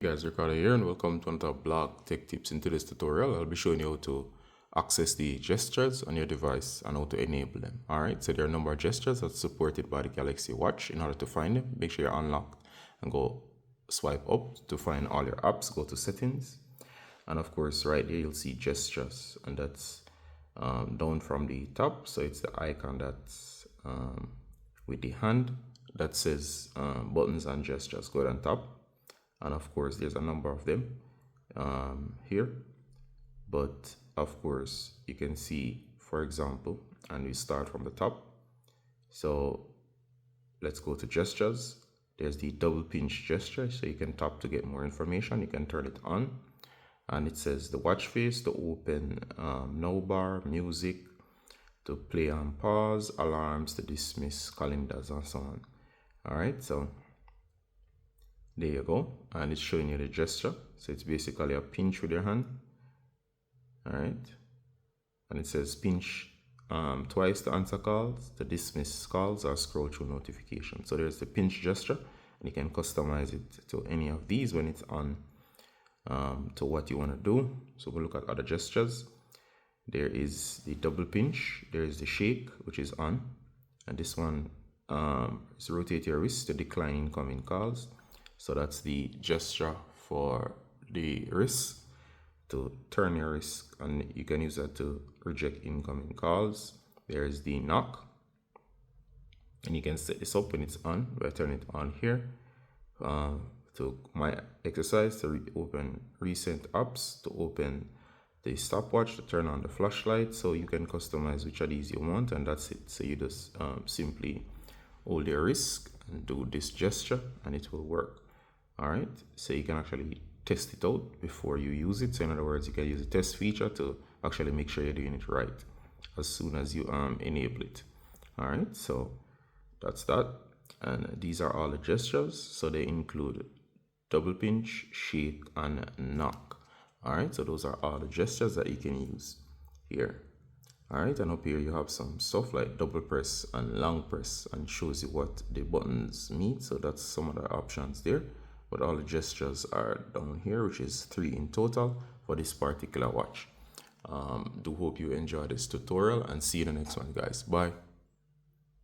Hey guys, Ricardo here and welcome to another blog tech tips. In today's tutorial, I'll be showing you how to access the gestures on your device and how to enable them. Alright, so there are a number of gestures that's supported by the Galaxy Watch. In order to find them, make sure you're unlocked and go swipe up to find all your apps, go to settings, and of course right there you'll see gestures, and that's down from the top. So it's the icon that's with the hand that says buttons and gestures. Go on top. And of course there's a number of them here, but of course you can see, for example, and we start from the top. So let's go to gestures. There's the double pinch gesture, so you can tap to get more information. You can turn it on, and it says the watch face to open now bar, music to play and pause, alarms to dismiss, calendars, and so on. All right, so there you go, and it's showing you the gesture. So it's basically a pinch with your hand. All right, and it says pinch twice to answer calls, to dismiss calls, or scroll through notifications. So there's the pinch gesture, and you can customize it to any of these when it's on to what you want to do. So we'll look at other gestures. There is the double pinch, there is the shake, which is on, and this one is rotate your wrist to decline incoming calls. So that's the gesture for the wrist, to turn your wrist, and you can use that to reject incoming calls. There is the knock, and you can set this up when it's on by turning it on here. To my exercise, to open recent apps, to open the stopwatch, to turn on the flashlight. So you can customize which of these you want, and that's it. So you just simply hold your wrist and do this gesture, and it will work. All right, so you can actually test it out before you use it. So in other words, you can use the test feature to actually make sure you're doing it right as soon as you enable it. All right, so that's that, and these are all the gestures. So they include double pinch, shake, and knock. All right, so those are all the gestures that you can use here. All right, and up here you have some stuff like double press and long press, and shows you what the buttons mean. So that's some of the options there, but all the gestures are down here, which is 3 in total for this particular watch. Do hope you enjoy this tutorial, and see you in the next one, guys. Bye.